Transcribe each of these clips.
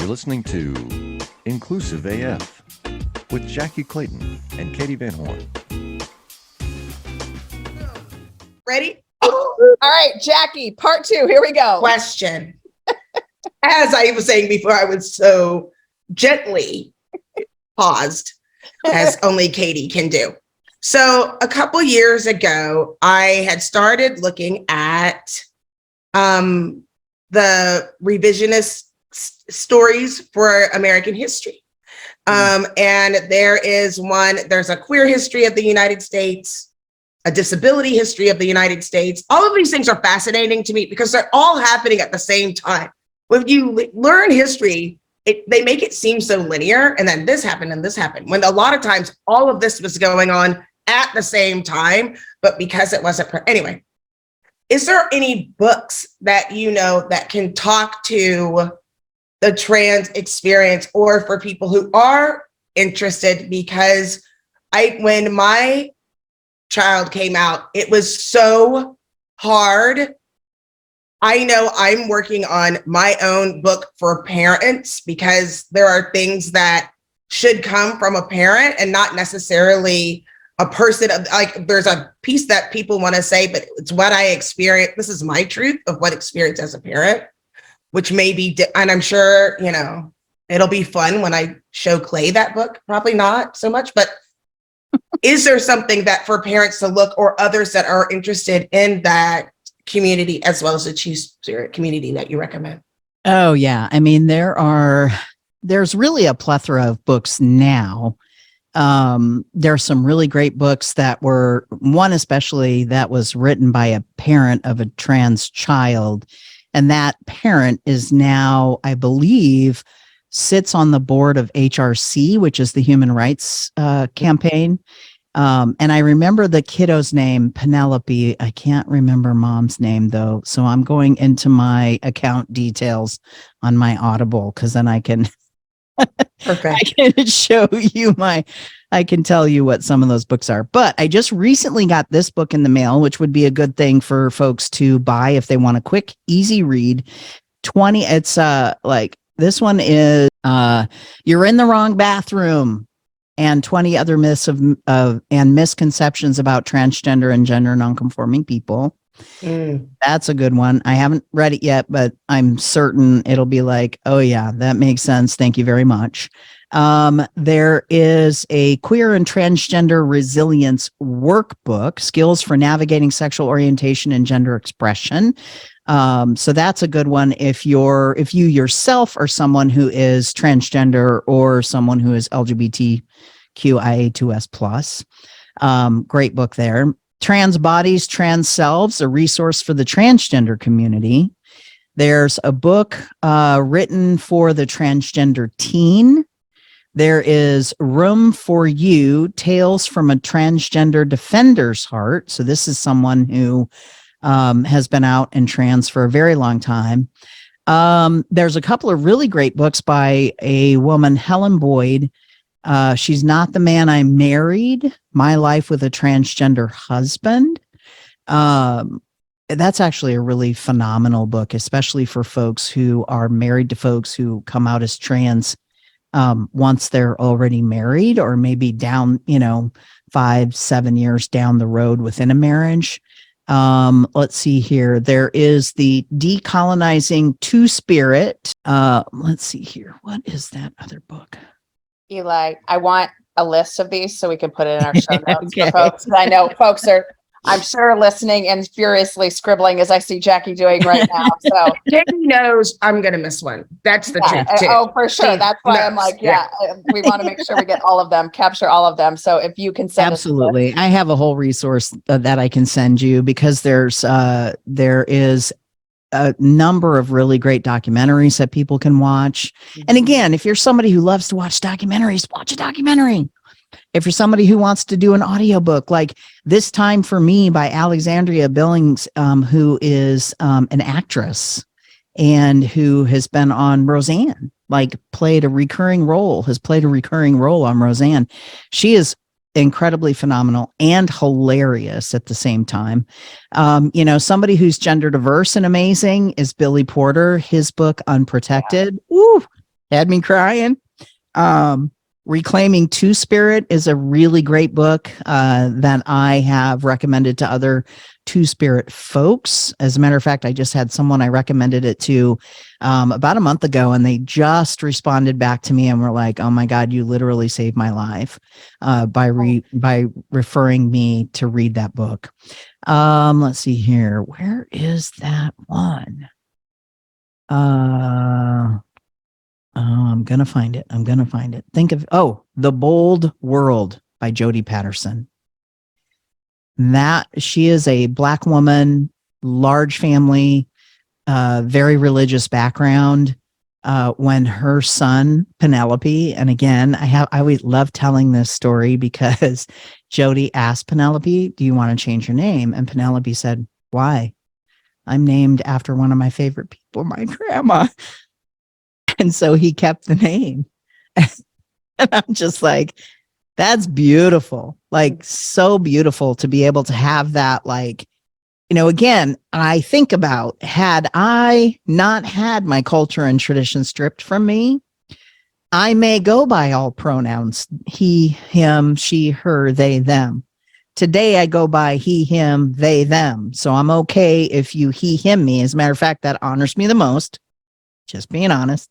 You're listening to Inclusive AF with Jackye Clayton and Katee Van Horn. Ready? All right, Jackye, part 2. Here we go. Question. As I was saying before, I was so gently paused, as only Katee can do. So a couple years ago, I had started looking at the revisionist stories for American history. And there's a queer history of the United States, a disability history of the United States. All of these things are fascinating to me because they're all happening at the same time. When you learn history, they make it seem so linear, and then this happened and this happened, when a lot of times all of this was going on at the same time, but because it wasn't, anyway. Is there any books that you know that can talk to the trans experience, or for people who are interested? Because when my child came out, it was so hard. I know I'm working on my own book for parents because there are things that should come from a parent and not necessarily a person. Like, there's a piece that people want to say, but it's what I experienced. This is my truth of what experienced as a parent, which may be, and I'm sure, it'll be fun when I show Clay that book. Probably not so much, but is there something that for parents to look, or others that are interested in that community as well as the Two-Spirit community, that you recommend? Oh, yeah. I mean, there's really a plethora of books now. There's some really great books that were, one especially that was written by a parent of a trans child. And that parent is now, I believe, sits on the board of HRC, which is the Human Rights Campaign. And I remember the kiddo's name, Penelope. I can't remember mom's name, though. So I'm going into my account details on my Audible, because then I can, Perfect. I can show you I can tell you what some of those books are. But I just recently got this book in the mail, which would be a good thing for folks to buy if they want a quick, easy read. It's like, this one is You're in the Wrong Bathroom, and 20 other myths and misconceptions about transgender and gender nonconforming people. That's a good one. I haven't read it yet, but I'm certain it'll be like, oh yeah, that makes sense. Thank you very much. There is a Queer and Transgender Resilience Workbook, Skills for Navigating Sexual Orientation and Gender Expression. So that's a good one if you yourself are someone who is transgender or someone who is LGBTQIA2S+. Great book there. Trans Bodies, Trans Selves, a resource for the transgender community. There's a book written for the transgender teen. There is Room for You, Tales from a Transgender Defender's Heart. So this is someone who has been out and trans for a very long time. There's a couple of really great books by a woman, Helen Boyd. She's Not the Man I Married, My Life with a Transgender Husband. That's actually a really phenomenal book, especially for folks who are married to folks who come out as trans once they're already married, or maybe down, 5-7 years down the road within a marriage. Let's see here. There is the Decolonizing Two-Spirit. Let's see here. What is that other book? Eli, I want a list of these so we can put it in our show notes Okay. for folks. I know folks are, I'm sure, listening and furiously scribbling, as I see Jackye doing right now. So Katee knows I'm going to miss one. That's the truth, too. Oh, for sure. She That's why I'm knows. like, we want to make sure we get all of them, capture all of them. So if you can send Absolutely. I have a whole resource that I can send you, because there is a number of really great documentaries that people can watch. And again, if you're somebody who loves to watch documentaries, watch a documentary. If you're somebody who wants to do an audiobook, like This Time for Me by Alexandria Billings, who is an actress and who has been on Roseanne, has played a recurring role on Roseanne. She is incredibly phenomenal and hilarious at the same time. Somebody who's gender diverse and amazing is Billy Porter. His book Unprotected. Ooh, had me crying. Reclaiming Two Spirit is a really great book that I have recommended to other Two Spirit folks. As a matter of fact, I just had someone I recommended it to about a month ago, and they just responded back to me and were like, "Oh my God, you literally saved my life by referring me to read that book." Let's see here. Where is that one? I'm going to find it. Think of, The Bold World by Jodi Patterson. That she is a Black woman, large family, very religious background. When her son, Penelope, and again, I always love telling this story because Jodi asked Penelope, "Do you want to change your name?" And Penelope said, "Why? I'm named after one of my favorite people, my grandma." And so he kept the name. And I'm just like, that's beautiful. Like, so beautiful to be able to have that. Like, again, I think about, had I not had my culture and tradition stripped from me, I may go by all pronouns: he, him, she, her, they, them. Today I go by he, him, they, them. So I'm okay if you he, him me. As a matter of fact, that honors me the most. Just being honest.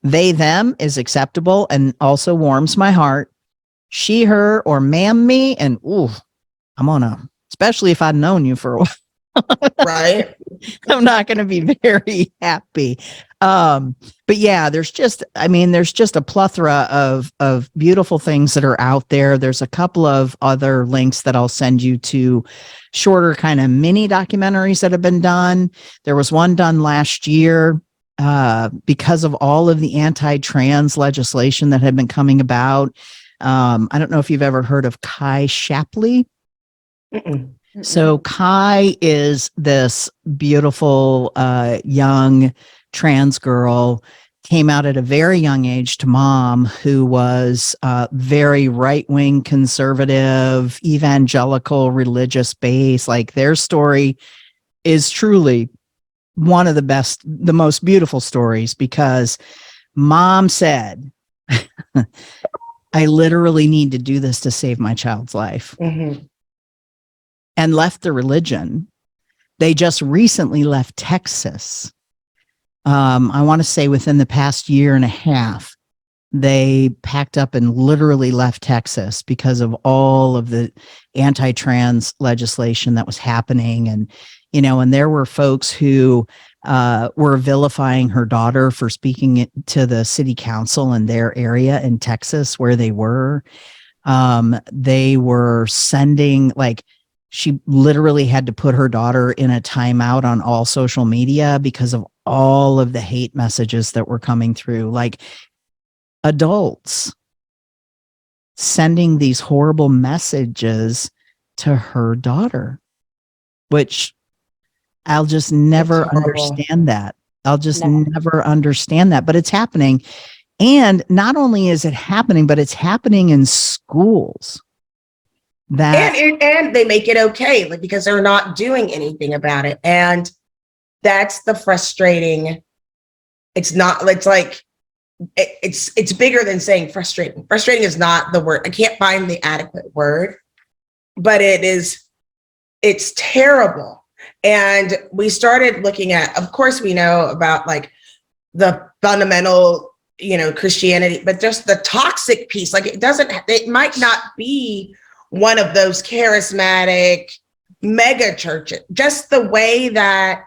They, them is acceptable and also warms my heart. She, her, or ma'am me, and especially if I'd known you for a while. Right. I'm not going to be very happy. But yeah, there's just a plethora of beautiful things that are out there. There's a couple of other links that I'll send you to, shorter kind of mini documentaries that have been done. There was one done last year because of all of the anti-trans legislation that had been coming about. I don't know if you've ever heard of Kai Shapley. Mm-mm. So Kai is this beautiful young trans girl, came out at a very young age to mom, who was very right-wing, conservative, evangelical, religious base. Like, their story is truly one of the most beautiful stories, because mom said, "I literally need to do this to save my child's life," Mm-hmm. and left the religion. They just recently left Texas. I want to say within the past year and a half, they packed up and literally left Texas because of all of the anti-trans legislation that was happening. And there were folks who were vilifying her daughter for speaking to the city council in their area in Texas where they were. They were sending, she literally had to put her daughter in a timeout on all social media because of all of the hate messages that were coming through. Like, adults sending these horrible messages to her daughter, which I'll just never understand that. Never understand that, but it's happening. And not only is it happening, but it's happening in schools. And they make it okay, like, because they're not doing anything about it. And that's the frustrating. It's bigger than saying frustrating. Frustrating is not the word. I can't find the adequate word, but it's terrible. And we started looking at, of course, we know about like the fundamental, Christianity, but just the toxic piece. Like, it might not be one of those charismatic mega churches, just the way that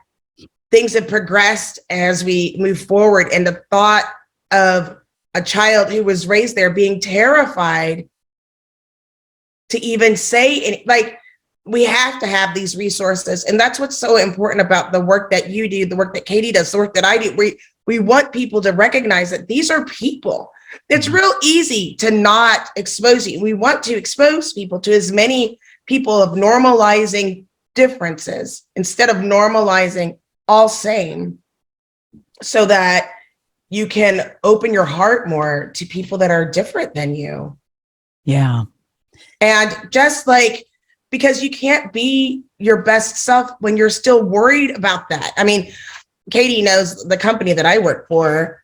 things have progressed as we move forward. And the thought of a child who was raised there being terrified to even say any, like, we have to have these resources. And that's what's so important about the work that you do, the work that Katie does, the work that I do. We want people to recognize that these are people. It's real easy to not expose you. We want to expose people to as many people of normalizing differences instead of normalizing all same, so that you can open your heart more to people that are different than you. Yeah. And just like, because you can't be your best self when you're still worried about that. I mean, Katie knows the company that I work for.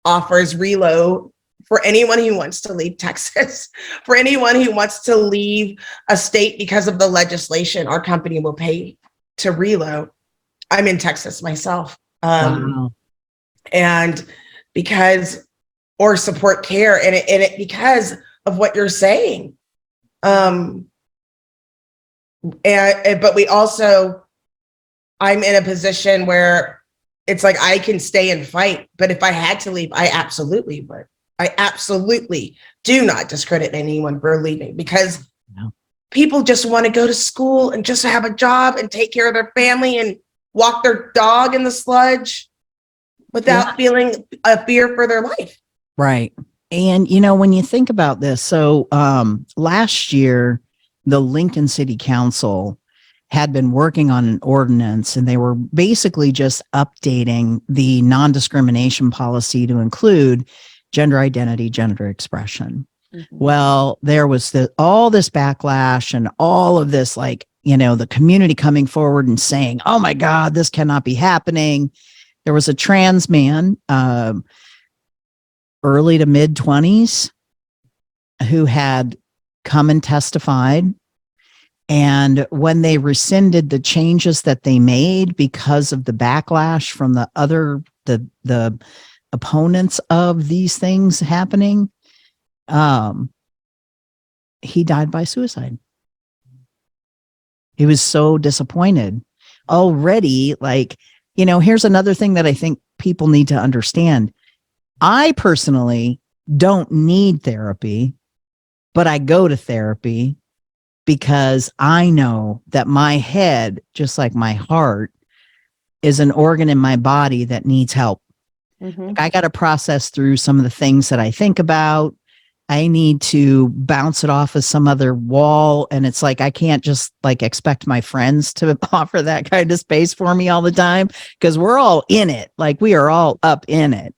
offers reload for anyone who wants to leave Texas. For anyone who wants to leave a state because of the legislation, our company will pay to reload. I'm in Texas myself. Wow. And because, or support care, and it because of what you're saying. But we also, I'm in a position where it's like I can stay and fight, but if I had to leave, I absolutely would. I absolutely do not discredit anyone for leaving, because people just want to go to school and just have a job and take care of their family and walk their dog in the sludge without feeling a fear for their life. Right. And, when you think about this, so last year, the Lincoln City Council had been working on an ordinance, and they were basically just updating the non-discrimination policy to include gender identity, gender expression. Mm-hmm. Well, there was all this backlash and all of this, the community coming forward and saying, oh my God, this cannot be happening. There was a trans man, early to mid 20s, who had come and testified. And when they rescinded the changes that they made because of the backlash from the opponents of these things happening, he died by suicide. He was so disappointed already. Here's another thing that I think people need to understand. I personally don't need therapy, but I go to therapy because I know that my head, just like my heart, is an organ in my body that needs help. Mm-hmm. I got to process through some of the things that I think about. I need to bounce it off of some other wall. And it's like, I can't just expect my friends to offer that kind of space for me all the time, because we're all in it. We are all up in it.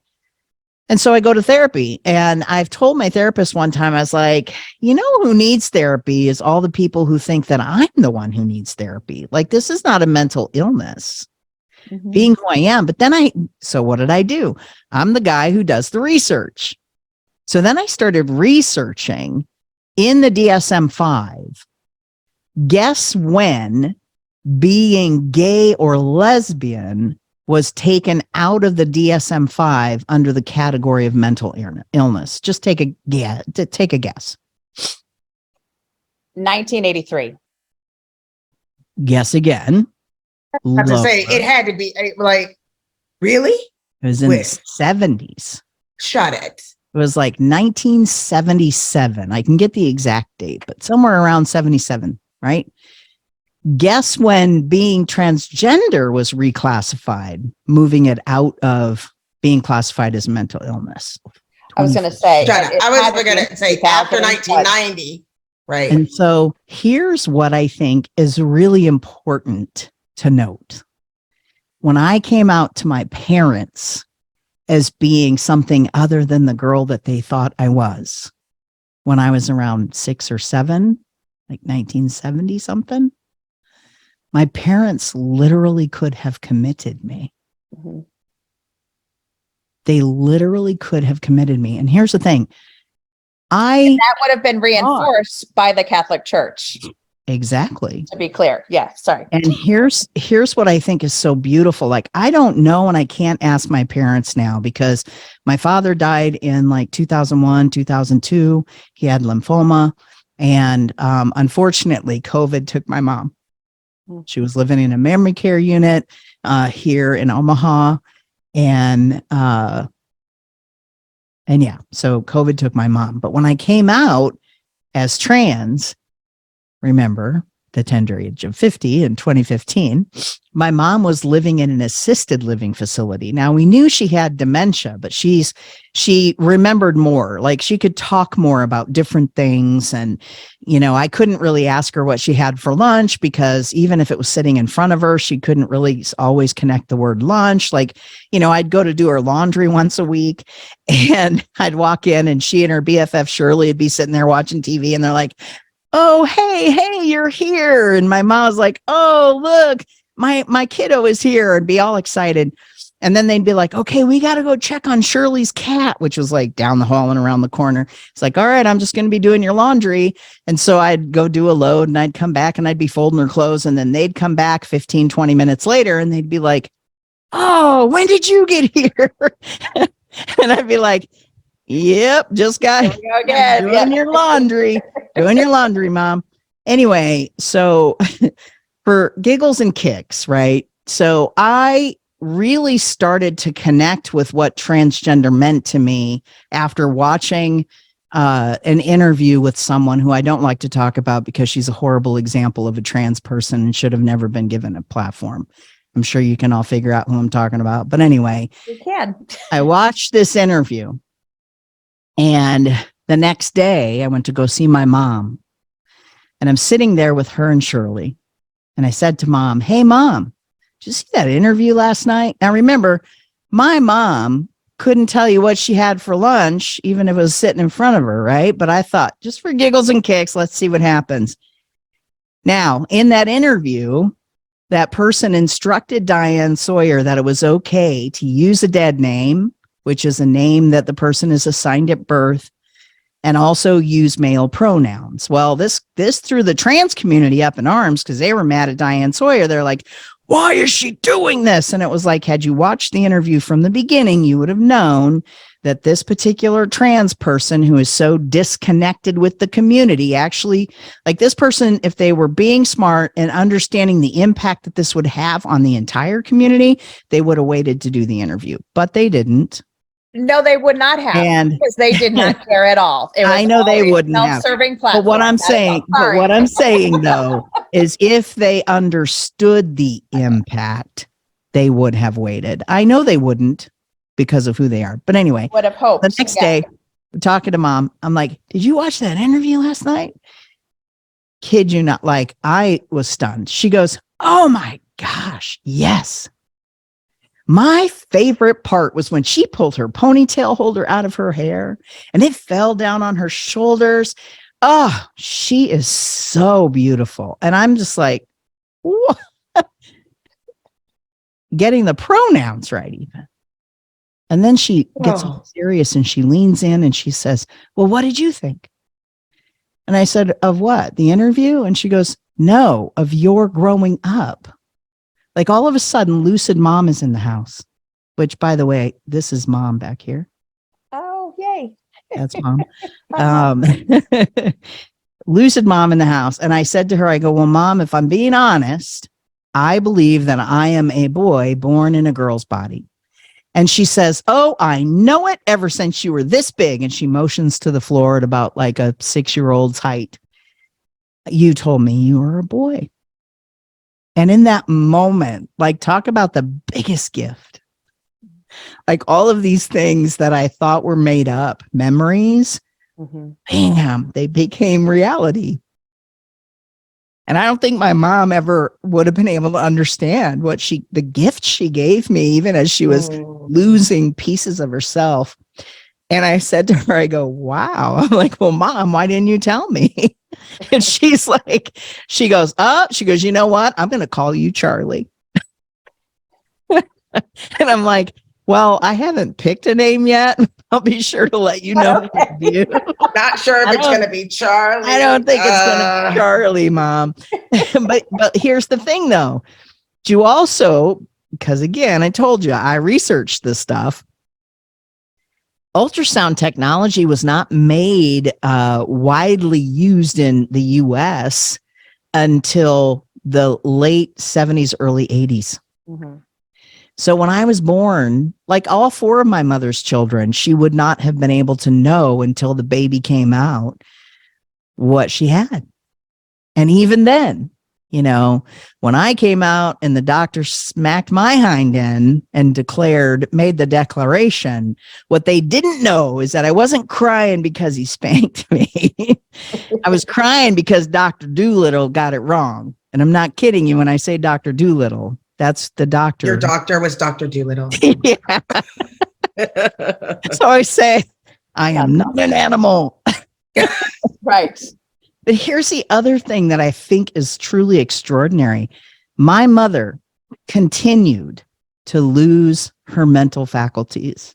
And so I go to therapy, and I've told my therapist one time, I was like, who needs therapy is all the people who think that I'm the one who needs therapy. This is not a mental illness, mm-hmm. being who I am. But then so what did I do? I'm the guy who does the research. So then I started researching in the DSM-5. Guess when being gay or lesbian was taken out of the DSM-5 under the category of mental illness? Just take a guess. 1983. Guess again. I have to say, it had to be really? It was in the 70s. Shut it. It was 1977. I can get the exact date, but somewhere around 77, right? Guess when being transgender was reclassified, moving it out of being classified as mental illness. I was going to say, I was going to say after 1990, right? And so here's what I think is really important to note. When I came out to my parents as being something other than the girl that they thought I was, when I was around 6 or 7, 1970 something, my parents literally could have committed me. Mm-hmm. They literally could have committed me. And here's the thing. And that would have been reinforced by the Catholic Church. Exactly. To be clear. Yeah, sorry. And here's what I think is so beautiful. I don't know, and I can't ask my parents now, because my father died in 2001, 2002. He had lymphoma. And unfortunately, COVID took my mom. She was living in a memory care unit here in Omaha. And so COVID took my mom. But when I came out as trans, remember, the tender age of 50 in 2015, my mom was living in an assisted living facility. Now, we knew she had dementia, but she remembered more. She could talk more about different things. And, I couldn't really ask her what she had for lunch, because even if it was sitting in front of her, she couldn't really always connect the word lunch. I'd go to do her laundry once a week, and I'd walk in, and she and her BFF Shirley would be sitting there watching TV, and they're like, oh, hey, you're here. And my mom was like, oh, look, my kiddo is here, and be all excited. And then they'd be like, okay, we got to go check on Shirley's cat, which was like down the hall and around the corner. It's like, all right, I'm just going to be doing your laundry. And so I'd go do a load and I'd come back and I'd be folding her clothes. And then they'd come back 15, 20 minutes later and they'd be like, oh, when did you get here? And I'd be like, yep, just got doing your laundry, Mom. Anyway, so for giggles and kicks, right? So I really started to connect with what transgender meant to me after watching an interview with someone who I don't like to talk about because she's a horrible example of a trans person and should have never been given a platform. I'm sure you can all figure out who I'm talking about. But anyway, You can. I watched this interview and the next day I went to go see my mom and I'm sitting there with her and Shirley. And I said to Mom, hey, Mom, did you see that interview last night? Now, remember, my mom couldn't tell you what she had for lunch, even if it was sitting in front of her, right? But I thought, just for giggles and kicks, let's see what happens. Now, in that interview, that person instructed Diane Sawyer that it was okay to use a dead name, which is a name that the person is assigned at birth, and also use male pronouns. Well, this threw the trans community up in arms because they were mad at Diane Sawyer. They're like, why is she doing this? And it was like, had you watched the interview from the beginning, you would have known that this particular trans person who is so disconnected with the community, actually, like this person, if they were being smart and understanding the impact that this would have on the entire community, they would have waited to do the interview, but they didn't. No, they would not have, And because they did not care at all. It was I know they wouldn't have. Self-serving But platform. what I'm saying though, is if they understood the impact, they would have waited. I know they wouldn't because of who they are. But anyway, would have hoped. the next day, we're talking to Mom. I'm like, did you watch that interview last night? Kid you not, like, I was stunned. She goes, oh my gosh, yes. My favorite part was when she pulled her ponytail holder out of her hair and it fell down on her shoulders. Oh, she is so beautiful. And I'm just like, what? Getting the pronouns right even. And then she gets all serious and she leans in and she says, well, what did you think? And I said, of what? The interview? And she goes, no, of your growing up. Like all of a sudden, Lucid Mom is in the house, which, by the way, this is Mom back here. Oh, yay. That's Mom. Lucid Mom in the house. And I said to her, I go, well, Mom, if I'm being honest, I believe that I am a boy born in a girl's body. And she says, oh, I know it ever since you were this big. And she motions to the floor at about like a 6-year-old's height. You told me you were a boy. And in that moment, like, talk about the biggest gift. Like all of these things that I thought were made up, memories, bam, they became reality. And I don't think my mom ever would have been able to understand the gift she gave me, even as she was losing pieces of herself. And I said to her, I go, wow. I'm like, well, Mom, why didn't you tell me? And she goes, you know what? I'm going to call you Charlie. And I'm like, well, I haven't picked a name yet. I'll be sure to let you know. Not sure if it's going to be Charlie. I don't think it's going to be Charlie, Mom. but here's the thing, though. You also, because again, I told you, I researched this stuff. Ultrasound technology was not made widely used in the US until the late 70s, early 80s. So when I was born, like all 4 of my mother's children, she would not have been able to know until the baby came out what she had. And even then, you know, when I came out and the doctor smacked my hind end and made the declaration, what they didn't know is that I wasn't crying because he spanked me. I was crying because Dr. Doolittle got it wrong. And I'm not kidding you when I say Dr. Doolittle. That's the doctor. Your doctor was Dr. Doolittle. Yeah. So I say, I am not an animal. Right. But here's the other thing that I think is truly extraordinary. My mother continued to lose her mental faculties.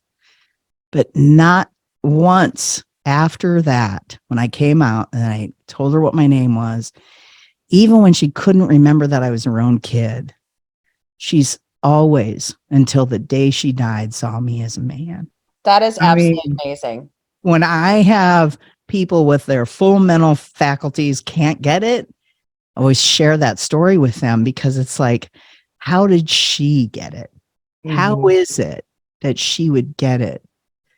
But not once after that, when I came out and I told her what my name was, even when she couldn't remember that I was her own kid, she's always, until the day she died, saw me as a man. That is I mean, absolutely amazing. when I have people with their full mental faculties can't get it, I always share that story with them, because it's like, how did she get it? How Mhm. is it that she would get it?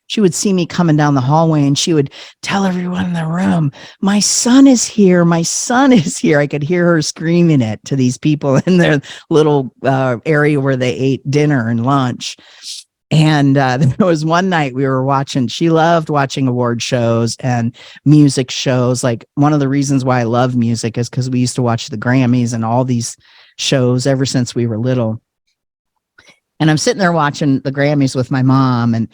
She would see me coming down the hallway and she would tell everyone in the room, my son is here. My son is here. I could hear her screaming it to these people in their little area where they ate dinner and lunch. And there was one night we were watching, she loved watching award shows and music shows. Like, one of the reasons why I love music is because we used to watch the Grammys and all these shows ever since we were little. And I'm sitting there watching the Grammys with my mom, and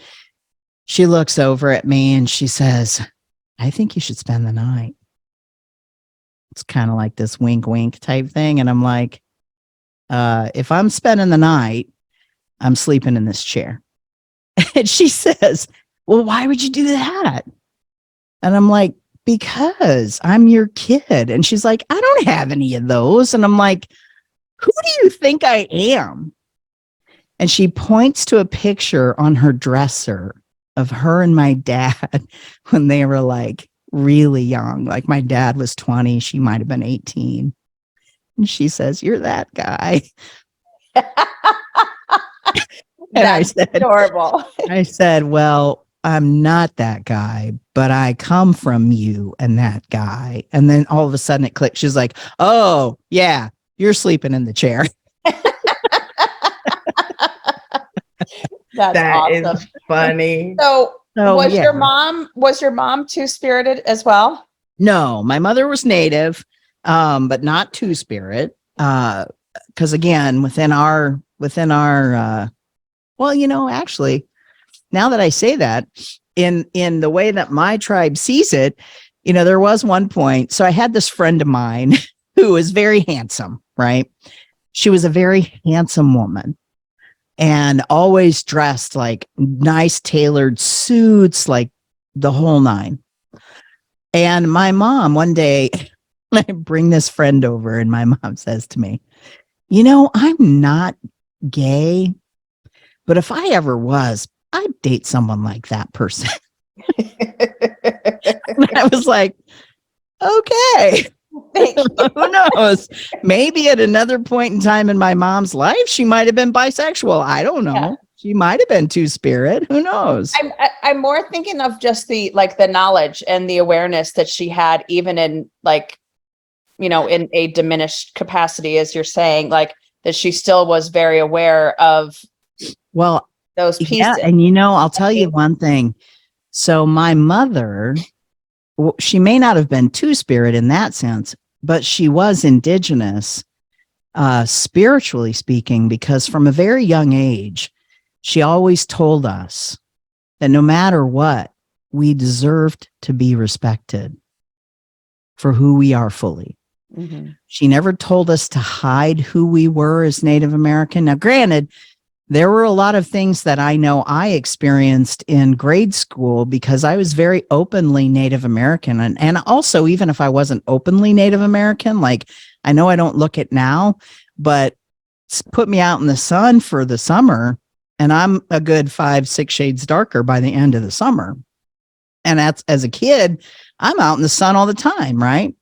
she looks over at me and she says, I think you should spend the night. It's kind of like this wink, wink type thing. And I'm like, if I'm spending the night, I'm sleeping in this chair. And she says, well, why would you do that? And I'm like, because I'm your kid. And she's like, I don't have any of those. And I'm like, who do you think I am? And she points to a picture on her dresser of her and my dad when they were like really young. Like, my dad was 20, she might have been 18. And she says, you're that guy. And That's adorable. I said, well, I'm not that guy, but I come from you and that guy. And then all of a sudden it clicked. She's like, oh, yeah, you're sleeping in the chair. That's That awesome. is funny. So was yeah. your mom two-spirited as well? No, my mother was Native, but not Two-Spirit. Because again, within our well, actually, now that I say that, in the way that my tribe sees it, there was one point. So I had this friend of mine who was very handsome, right? She was a very handsome woman and always dressed like nice tailored suits, like the whole nine. And my mom, one day, I bring this friend over and my mom says to me, I'm not gay, but if I ever was, I'd date someone like that person. And I was like, okay, who knows? Maybe at another point in time in my mom's life, she might have been bisexual. I don't know. Yeah. She might have been Two-Spirit. Who knows? I'm more thinking of just the knowledge and the awareness that she had, even in in a diminished capacity, as you're saying, like that she still was very aware of those pieces. Yeah, and I'll tell you one thing. So my mother, she may not have been Two-Spirit in that sense, but she was indigenous, spiritually speaking, because from a very young age, she always told us that no matter what, we deserved to be respected for who we are fully. Mm-hmm. She never told us to hide who we were as Native American. Now, granted, there were a lot of things that I know I experienced in grade school because I was very openly Native American. And also, even if I wasn't openly Native American, like I know I don't look it now, but put me out in the sun for the summer and I'm a good 5-6 shades darker by the end of the summer. And that's, as a kid, I'm out in the sun all the time, right?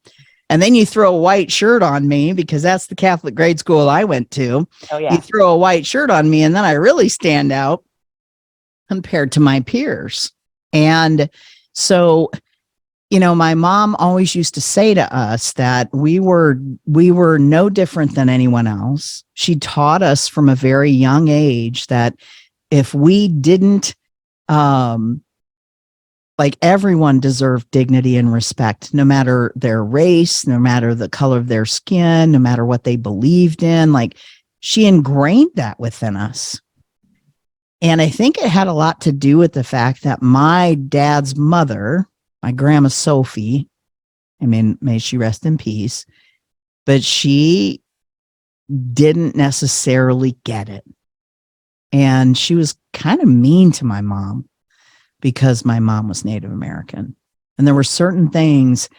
And then you throw a white shirt on me because that's the Catholic grade school I went to. Oh, yeah. You throw a white shirt on me and then I really stand out compared to my peers. And so, my mom always used to say to us that we were no different than anyone else. She taught us from a very young age that if we didn't, like everyone deserved dignity and respect, no matter their race, no matter the color of their skin, no matter what they believed in. Like she ingrained that within us. And I think it had a lot to do with the fact that my dad's mother, my grandma Sophie, may she rest in peace, but she didn't necessarily get it. And she was kind of mean to my mom because my mom was Native American. And there were certain things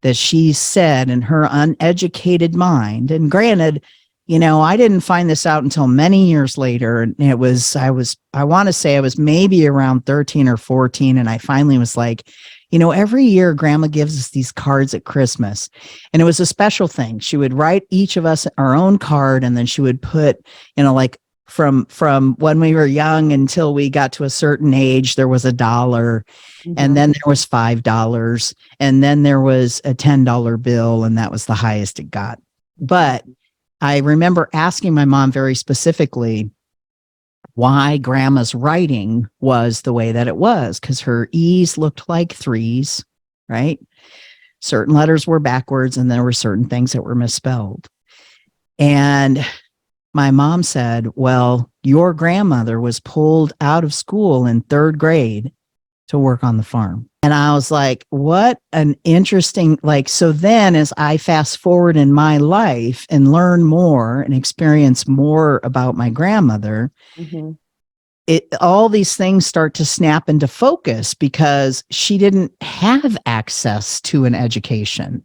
that she said in her uneducated mind. And granted, I didn't find this out until many years later. And I want to say I was maybe around 13 or 14. And I finally was like, every year grandma gives us these cards at Christmas, and it was a special thing. She would write each of us our own card. And then she would put, like from when we were young until we got to a certain age, there was $1. And then there was $5, and then there was a $10 bill, and that was the highest it got. But I remember asking my mom very specifically why grandma's writing was the way that it was, because her E's looked like 3s, right? Certain letters were backwards, and there were certain things that were misspelled. And my mom said, well, your grandmother was pulled out of school in 3rd grade to work on the farm. And I was like, what an interesting, so then as I fast forward in my life and learn more and experience more about my grandmother, all these things start to snap into focus because she didn't have access to an education.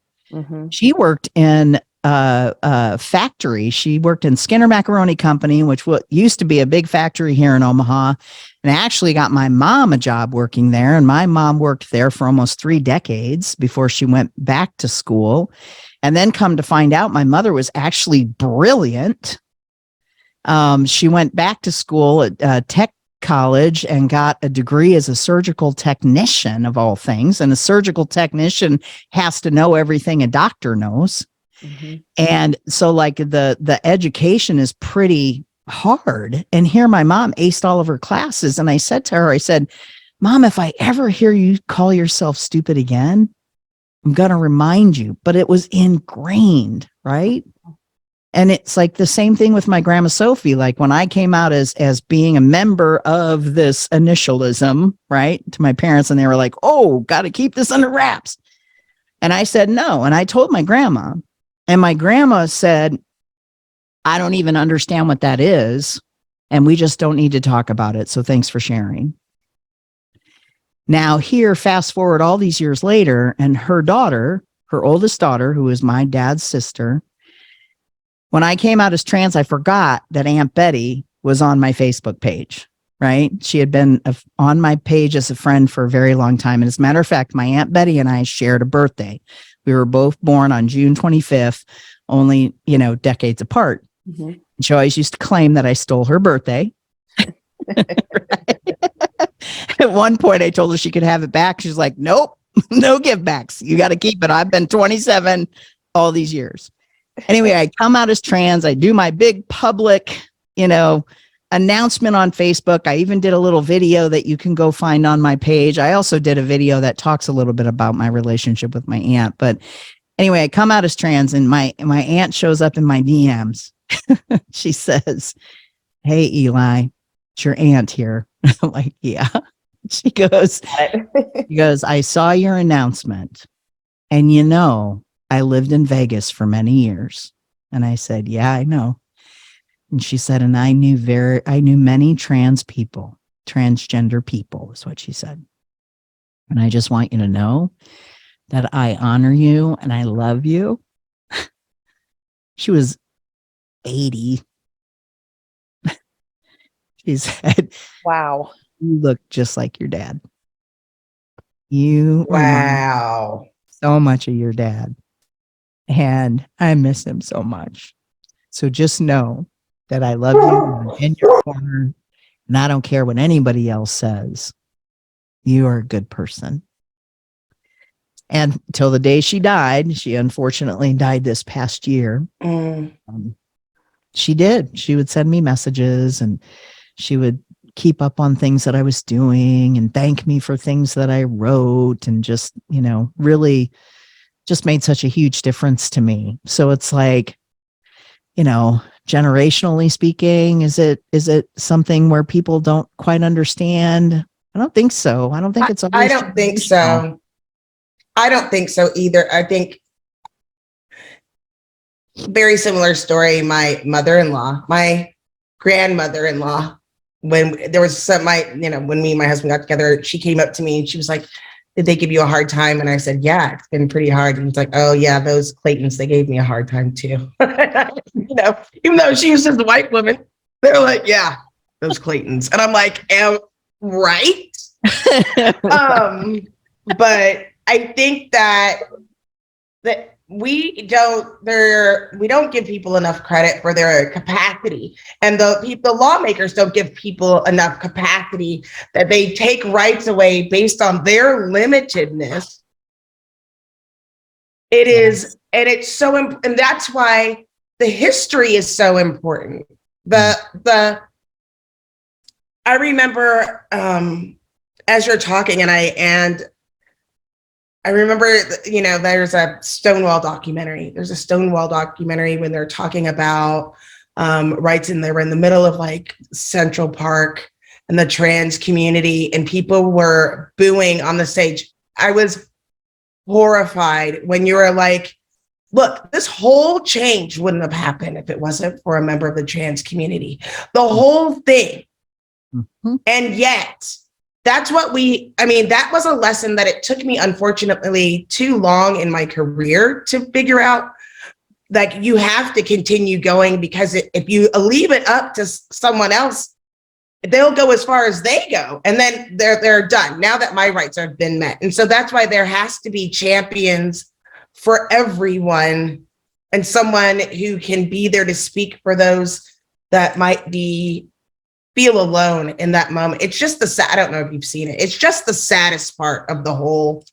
She worked in factory. She worked in Skinner Macaroni Company, which used to be a big factory here in Omaha, and I actually got my mom a job working there. And my mom worked there for almost 3 decades before she went back to school. And then come to find out, my mother was actually brilliant. She went back to school at tech college and got a degree as a surgical technician, of all things. And a surgical technician has to know everything a doctor knows. And so the education is pretty hard. And here my mom aced all of her classes. And I said to her, Mom, if I ever hear you call yourself stupid again, I'm going to remind you. But it was ingrained, right? And it's like the same thing with my grandma Sophie. Like when I came out as being a member of this initialism, right, to my parents, and they were like, oh, got to keep this under wraps. And I said no. And I told my grandma, and my grandma said, I don't even understand what that is. And we just don't need to talk about it. So thanks for sharing. Now here, fast forward all these years later, and her daughter, her oldest daughter, who is my dad's sister, when I came out as trans, I forgot that Aunt Betty was on my Facebook page, right? She had been on my page as a friend for a very long time. And as a matter of fact, my Aunt Betty and I shared a birthday. We were both born on June 25th, only, decades apart. She always used to claim that I stole her birthday. At one point, I told her she could have it back. She's like, nope, no give backs. You got to keep it. I've been 27 all these years. Anyway, I come out as trans. I do my big public, announcement on Facebook. I even did a little video that you can go find on my page. I also did a video that talks a little bit about my relationship with my aunt. But anyway, I come out as trans, and my aunt shows up in my DMs. She says, hey, Eli, it's your aunt here. I'm like, yeah. She goes, I saw your announcement, and I lived in Vegas for many years. And I said, yeah, I know. And she said, and I knew many trans people, transgender people is what she said. And I just want you to know that I honor you and I love you. She was 80. She said, wow, you look just like your dad. You Wow. so much of your dad. And I miss him so much. So just know that I love you. I'm in your corner. And I don't care what anybody else says. You are a good person. And till the day she died, she unfortunately died this past year. She did. She would send me messages, and she would keep up on things that I was doing and thank me for things that I wrote, and just, really just made such a huge difference to me. So it's like, generationally speaking, is it something where people don't quite understand? I don't think so. I don't think it's always I don't think so. I don't think so either. I think very similar story. My grandmother-in-law when there was when me and my husband got together, she came up to me and she was like, did they give you a hard time? And I said, yeah, it's been pretty hard. And he's like, oh yeah, those Claytons, they gave me a hard time too. Even though she was just a white woman, they're like, yeah, those Claytons. And I'm like, right. But I think that we don't give people enough credit for their capacity, and the lawmakers don't give people enough capacity, that they take rights away based on their limitedness. It is, and it's so, and that's why the history is so important. I remember as you're talking, and I remember, there's a Stonewall documentary. There's a Stonewall documentary when they're talking about rights, and they were in the middle of like Central Park and the trans community, and people were booing on the stage. I was horrified when you were like, look, this whole change wouldn't have happened if it wasn't for a member of the trans community. The whole thing. Mm-hmm. And yet, that was a lesson that it took me, unfortunately, too long in my career to figure out. Like, you have to continue going, because if you leave it up to someone else, they'll go as far as they go, and then they're done. Now that my rights have been met, and so that's why there has to be champions for everyone, and someone who can be there to speak for those that might feel alone in that moment. It's just I don't know if you've seen it. It's just the saddest part of the whole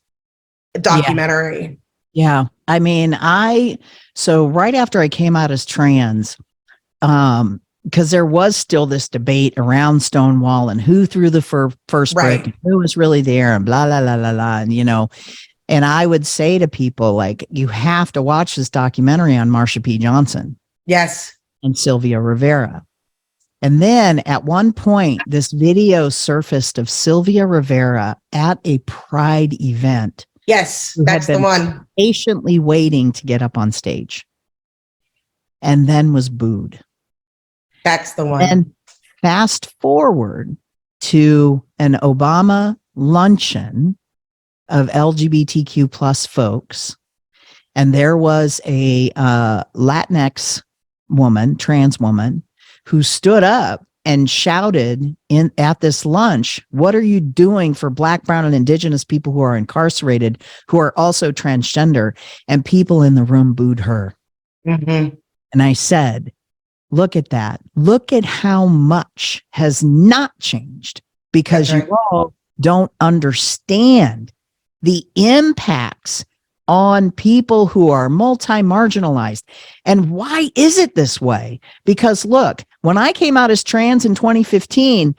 documentary. Yeah. I mean, so right after I came out as trans, because there was still this debate around Stonewall and who threw the first brick, and who was really there, and blah, blah, blah, blah, blah. And I would say to people, like, you have to watch this documentary on Marsha P. Johnson. Yes. And Sylvia Rivera. And then at one point, this video surfaced of Sylvia Rivera at a Pride event. Yes, that's the one. Patiently waiting to get up on stage. And then was booed. That's the one. And fast forward to an Obama luncheon of LGBTQ plus folks. And there was a Latinx woman, trans woman, who stood up and shouted at this lunch, what are you doing for Black, brown, and indigenous people who are incarcerated, who are also transgender? And people in the room booed her. Mm-hmm. And I said, look at that. Look at how much has not changed, because you all don't understand the impacts on people who are multi-marginalized. And why is it this way? Because look, when I came out as trans in 2015,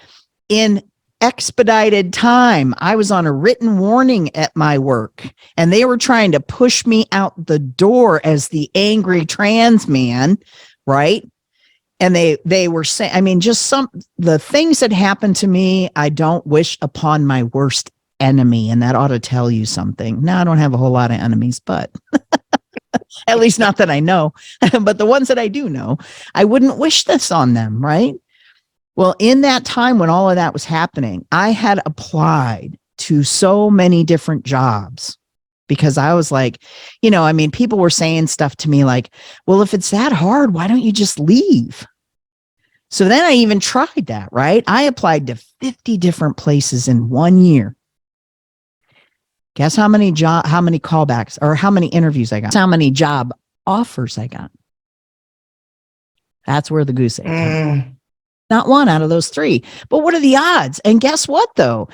in expedited time, I was on a written warning at my work, and they were trying to push me out the door as the angry trans man, right? And they were saying, I mean, just the things that happened to me, I don't wish upon my worst enemy, and that ought to tell you something. Now, I don't have a whole lot of enemies, but at least not that I know. But the ones that I do know, I wouldn't wish this on them, right? Well, in that time when all of that was happening, I had applied to so many different jobs, because I was like, people were saying stuff to me like, well, if it's that hard, why don't you just leave? So then I even tried that, right? I applied to 50 different places in 1 year. Guess how many callbacks, or how many interviews I got? Guess how many job offers I got? That's where the goose egg comes. Not one out of those three. But what are the odds? And guess what, though?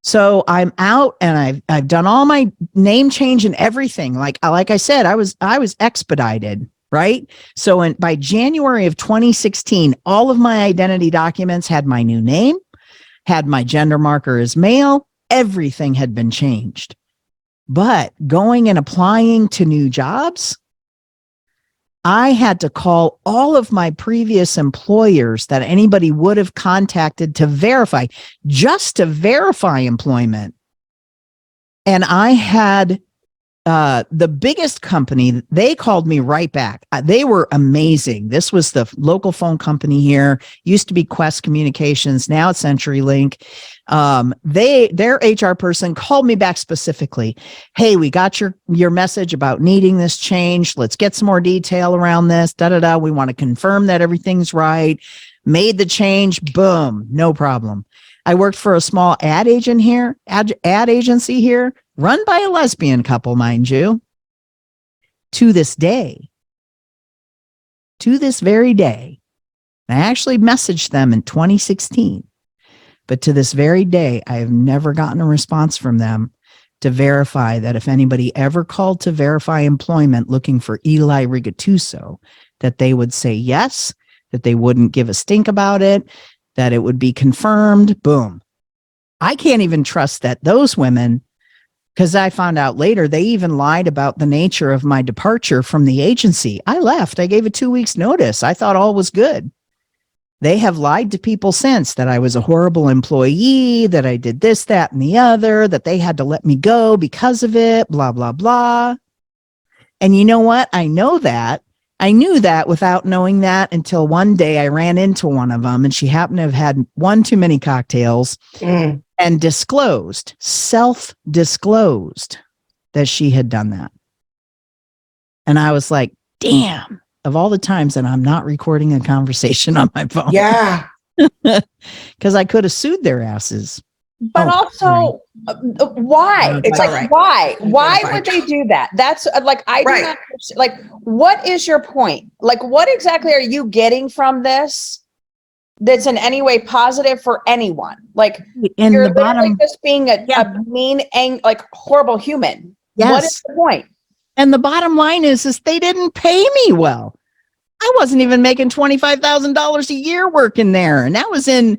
So I'm out, and I've done all my name change and everything. Like I said, I was expedited, right? So by January of 2016, all of my identity documents had my new name, had my gender marker as male. Everything had been changed. But going and applying to new jobs, I had to call all of my previous employers that anybody would have contacted to verify, just to verify employment. And I had the biggest company, they called me right back. They were amazing. This was the local phone company here. Used to be Quest Communications. Now it's CenturyLink. Their HR person called me back specifically. Hey, we got your message about needing this change. Let's get some more detail around this. We want to confirm that everything's right. Made the change. Boom. No problem. I worked for a small ad agency here, run by a lesbian couple, mind you. To this very day, I actually messaged them in 2016, but to this very day, I have never gotten a response from them to verify that if anybody ever called to verify employment looking for Eli Rigatuso, that they would say yes, that they wouldn't give a stink about it, that it would be confirmed. Boom. I can't even trust that those women, because I found out later they even lied about the nature of my departure from the agency. I left. I gave a 2 weeks notice. I thought all was good. They have lied to people since that I was a horrible employee, that I did this, that, and the other, that they had to let me go because of it, blah, blah, blah. And you know what? I know that. I knew that without knowing that until one day I ran into one of them and she happened to have had one too many cocktails and self-disclosed that she had done that. And I was like, damn, of all the times that I'm not recording a conversation on my phone. Yeah. Because I could have sued their asses. But also, why? It's like, all right. Why would they do that? That's like, I do not, like, what is your point? Like, what exactly are you getting from this that's in any way positive for anyone? Like, In you're the bottom, just being a mean, like horrible human. Yes. What is the point? And the bottom line is they didn't pay me well. I wasn't even making $25,000 a year working there. And that was in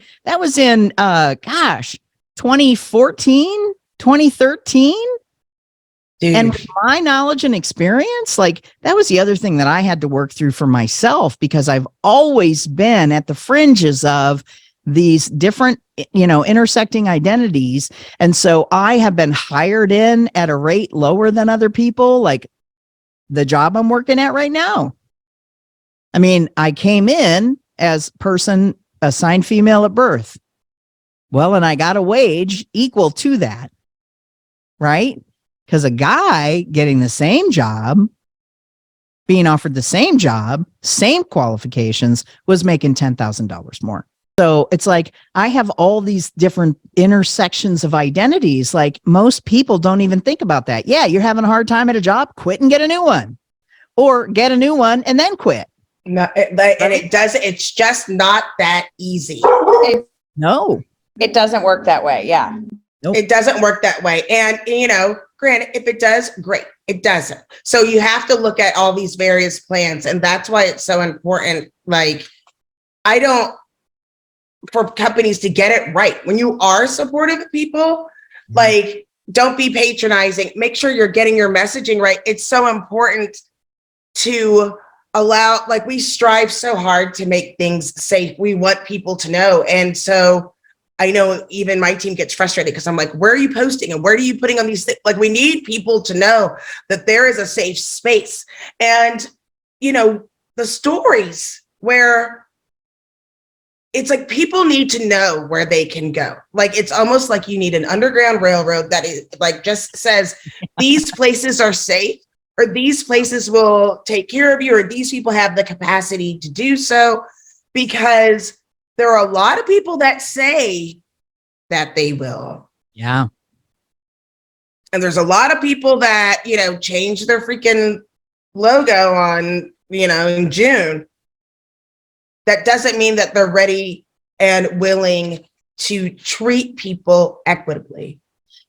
2014, 2013. Dude. And with my knowledge and experience, like that was the other thing that I had to work through for myself, because I've always been at the fringes of these different, intersecting identities. And so I have been hired in at a rate lower than other people, like the job I'm working at right now. I mean, I came in as person assigned female at birth. Well, and I got a wage equal to that, right? Because a guy getting the same job, being offered the same job, same qualifications, was making $10,000 more. So it's like I have all these different intersections of identities. Like most people don't even think about that. Yeah, you're having a hard time at a job, quit and get a new one, or get a new one and then quit. No, it's just not that easy. No. It doesn't work that way. Yeah. Nope. It doesn't work that way. And, granted, if it does, great. It doesn't. So you have to look at all these various plans. And that's why it's so important. Like, for companies to get it right. When you are supportive of people, like, don't be patronizing. Make sure you're getting your messaging right. It's so important to allow, like, we strive so hard to make things safe. We want people to know. And so I know even my team gets frustrated because I'm like, where are you posting and where are you putting on these things? Like, we need people to know that there is a safe space. And, the stories where it's like people need to know where they can go. Like, it's almost like you need an underground railroad that is like just says these places are safe, or these places will take care of you, or these people have the capacity to do so, because there are a lot of people that say that they will. Yeah. And there's a lot of people that, change their freaking logo on, in June. That doesn't mean that they're ready and willing to treat people equitably.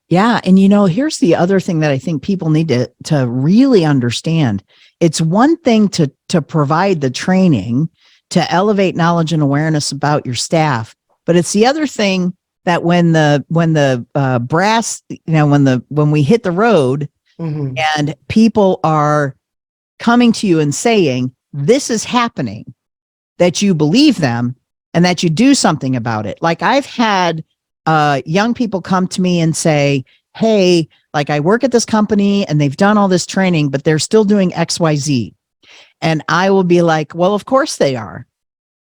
Yeah. And, here's the other thing that I think people need to really understand. It's one thing to provide the training, to elevate knowledge and awareness about your staff, but it's the other thing that when the brass, when we hit the road and people are coming to you and saying, this is happening, that you believe them and that you do something about it. Like I've had young people come to me and say, hey, like I work at this company and they've done all this training, but they're still doing XYZ. And I will be like, well, of course they are.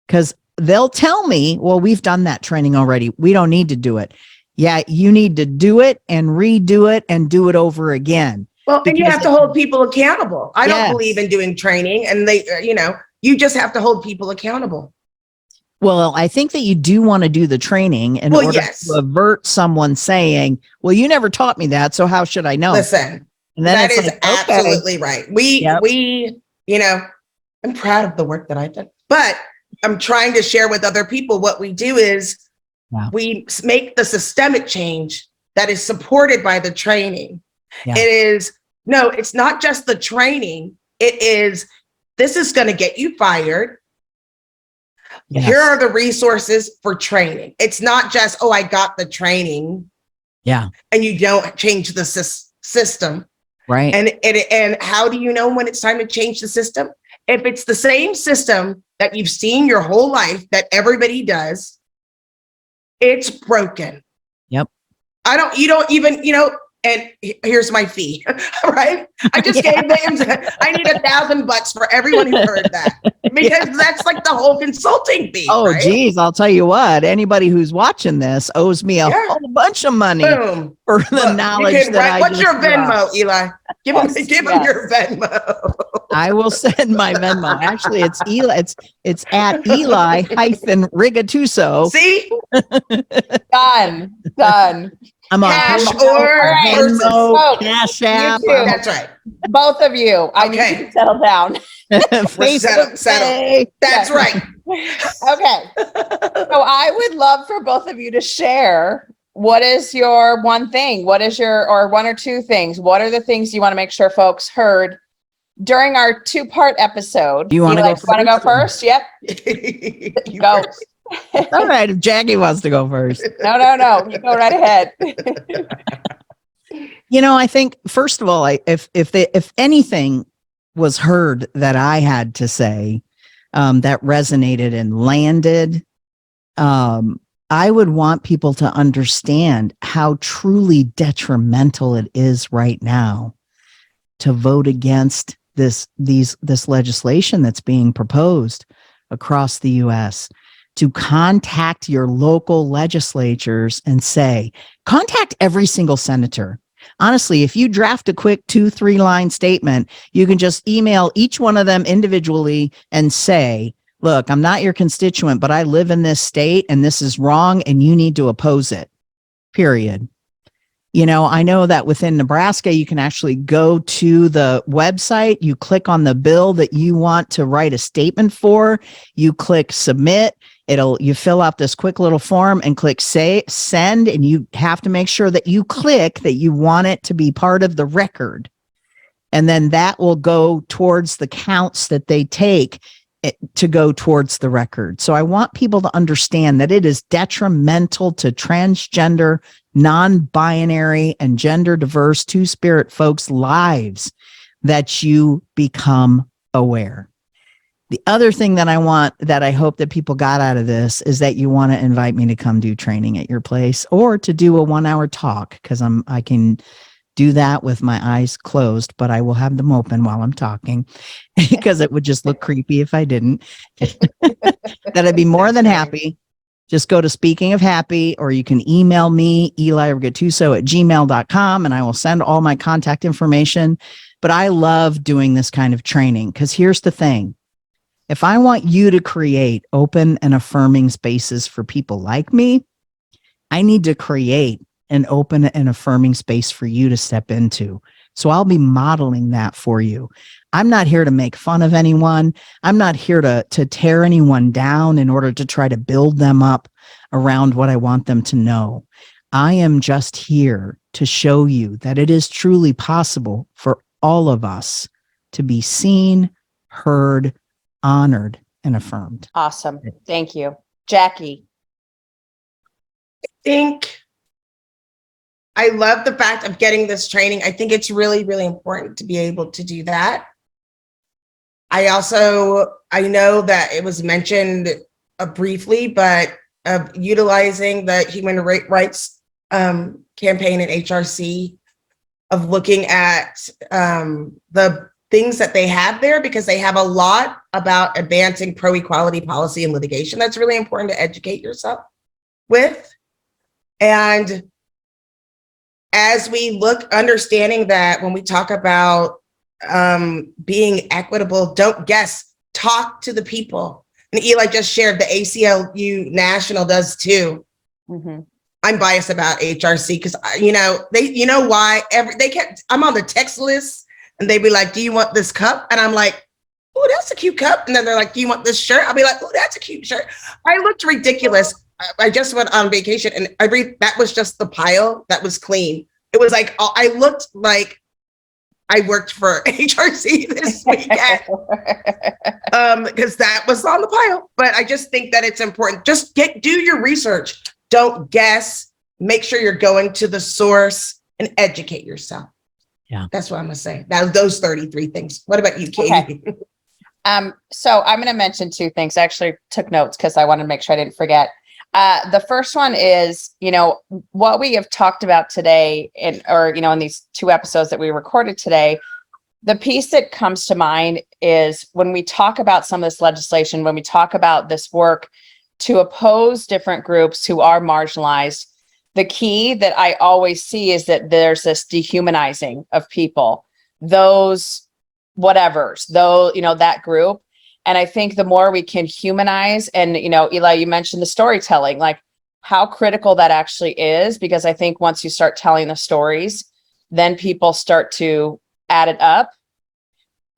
Because they'll tell me, well, we've done that training already. We don't need to do it. Yeah, you need to do it and redo it and do it over again. Well, and you Because have to hold people accountable. I don't Yes. believe in doing training, and you just have to hold people accountable. Well, I think that you do want to do the training in order to avert someone saying, well, you never taught me that, so how should I know? Listen, and then that it's is like, okay. absolutely right. I'm proud of the work that I've done, but I'm trying to share with other people what we do is we make the systemic change that is supported by the training. Yeah. It's not just the training. It is, this is going to get you fired. Yes. Here are the resources for training. It's not just, I got the training. Yeah. And you don't change the system. Right. And how do you know when it's time to change the system? If it's the same system that you've seen your whole life that everybody does, it's broken. Yep. You don't even, and here's my fee, right? I just gave them, I need $1,000 for everyone who heard that, because that's like the whole consulting fee. Oh, right? geez, I'll tell you what, anybody who's watching this owes me a whole bunch of money for the knowledge that what's your Venmo, Eli? Give them your Venmo. I will send my Venmo. Actually, it's Eli. It's at Eli-Rigatuso. See? Done. I'm on Cash Venmo, Cash App. That's right. Both of you. I need you to settle down. Facebook settle. That's right. Okay. So I would love for both of you to share, what is your one thing? Or one or two things? What are the things you want to make sure folks heard during our 2-part episode? You want to go first? Yep. Go. All right, if Jackye wants to go first. No. You go right ahead. I think first of all, if anything was heard that I had to say that resonated and landed, I would want people to understand how truly detrimental it is right now to vote against this legislation that's being proposed across the U.S. to contact your local legislatures and contact every single senator. Honestly, if you draft a quick 2-3 line statement, you can just email each one of them individually and say, look, I'm not your constituent, but I live in this state and this is wrong and you need to oppose it, period. I know that within Nebraska, you can actually go to the website, you click on the bill that you want to write a statement for, you click submit, you fill out this quick little form and click send, and you have to make sure that you click that you want it to be part of the record. And then that will go towards the counts that they take to go towards the record. So I want people to understand that it is detrimental to transgender, non-binary, and gender diverse two-spirit folks' lives that you become aware. The other thing that I hope that people got out of this is that you want to invite me to come do training at your place or to do a 1-hour talk, because I can do that with my eyes closed, but I will have them open while I'm talking because it would just look creepy if I didn't. That I'd be more than happy. Just go to Speaking of Happy, or you can email me, eli-rigatuso@gmail.com, and I will send all my contact information. But I love doing this kind of training because here's the thing. If I want you to create open and affirming spaces for people like me, I need to create an open and affirming space for you to step into. So I'll be modeling that for you. I'm not here to make fun of anyone. I'm not here to tear anyone down in order to try to build them up around what I want them to know. I am just here to show you that it is truly possible for all of us to be seen, heard, honored, and affirmed. Awesome. Thank you. Jackye. I love the fact of getting this training. I think it's really, really important to be able to do that. I know that it was mentioned briefly, but utilizing the human rights campaign and HRC of looking at the things that they have there, because they have a lot about advancing pro-equality policy and litigation that's really important to educate yourself with. And as we look, understanding that when we talk about being equitable, don't guess, talk to the people. And Eli just shared the ACLU National does too. Mm-hmm. I'm biased about HRC because why I'm on the text list and they'd be like, do you want this cup? And I'm like, oh, that's a cute cup. And then they're like, do you want this shirt? I'll be like, oh, that's a cute shirt. I looked ridiculous. I just went on vacation and that was just the pile that was clean. It was like, I looked like I worked for HRC this weekend because that was on the pile. But I just think that it's important. Just do your research. Don't guess. Make sure you're going to the source and educate yourself. Yeah. That's what I'm going to say. Now, those 33 things. What about you, Katie? Okay. So I'm going to mention two things. I actually took notes because I wanted to make sure I didn't forget. The first one is, what we have talked about today in these two episodes that we recorded today, the piece that comes to mind is when we talk about some of this legislation, when we talk about this work to oppose different groups who are marginalized, the key that I always see is that there's this dehumanizing of people, those whatevers, that group. And I think the more we can humanize, and, Eli, you mentioned the storytelling, like how critical that actually is, because I think once you start telling the stories, then people start to add it up.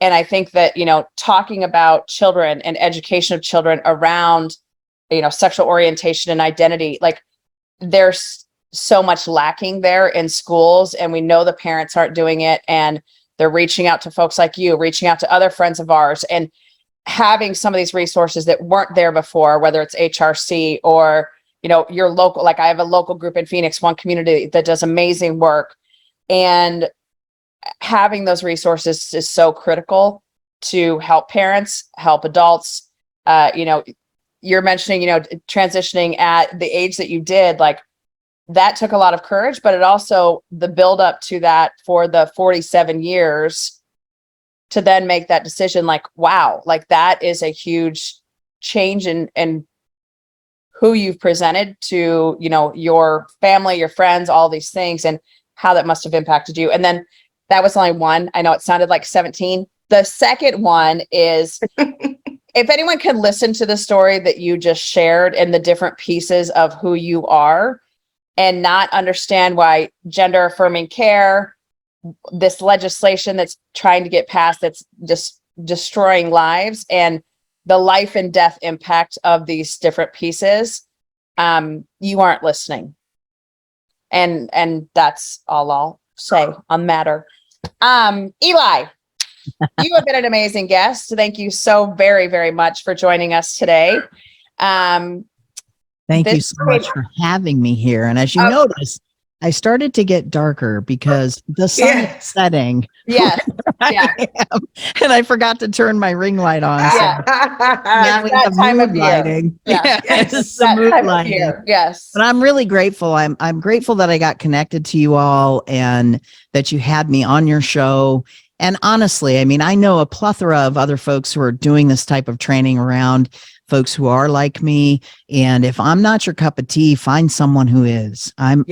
And I think that, talking about children and education of children around, sexual orientation and identity, like there's so much lacking there in schools, and we know the parents aren't doing it, and they're reaching out to folks like you, reaching out to other friends of ours, and having some of these resources that weren't there before, whether it's HRC or, your local, like I have a local group in Phoenix, One Community, that does amazing work. And having those resources is so critical to help parents, help adults. You're mentioning, transitioning at the age that you did, like that took a lot of courage, but it also, the build up to that for the 47 years to then make that decision, like, wow, like that is a huge change in who you've presented to, your family, your friends, all these things, and how that must have impacted you. And then that was only one. I know it sounded like 17. The second one is, if anyone can listen to the story that you just shared and the different pieces of who you are and not understand why gender affirming care, this legislation that's trying to get passed, that's just destroying lives, and the life and death impact of these different pieces, you aren't listening. And that's all I'll say on the matter. Eli, you have been an amazing guest. Thank you so very, very much for joining us today. Thank you so much for having me here. And as you notice, I started to get darker because the sun is setting. Yes. Yeah. And I forgot to turn my ring light on. So now we have mood lighting. Yeah. It's the mood lighting. Yes. But I'm really grateful. I'm grateful that I got connected to you all and that you had me on your show. And honestly, I mean, I know a plethora of other folks who are doing this type of training around folks who are like me. And if I'm not your cup of tea, find someone who is. I'm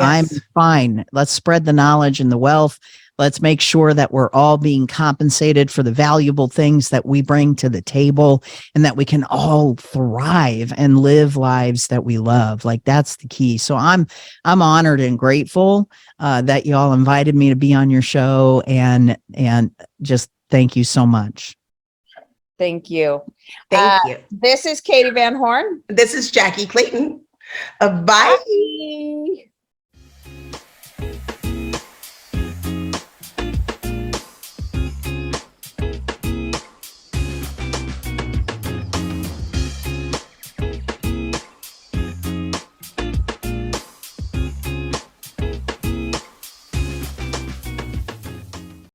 fine. Let's spread the knowledge and the wealth. Let's make sure that we're all being compensated for the valuable things that we bring to the table, and that we can all thrive and live lives that we love. Like that's the key. So I'm honored and grateful that you all invited me to be on your show, and just thank you so much. Thank you. Thank you. This is Katie Van Horn. This is Jackye Clayton. Bye. Bye.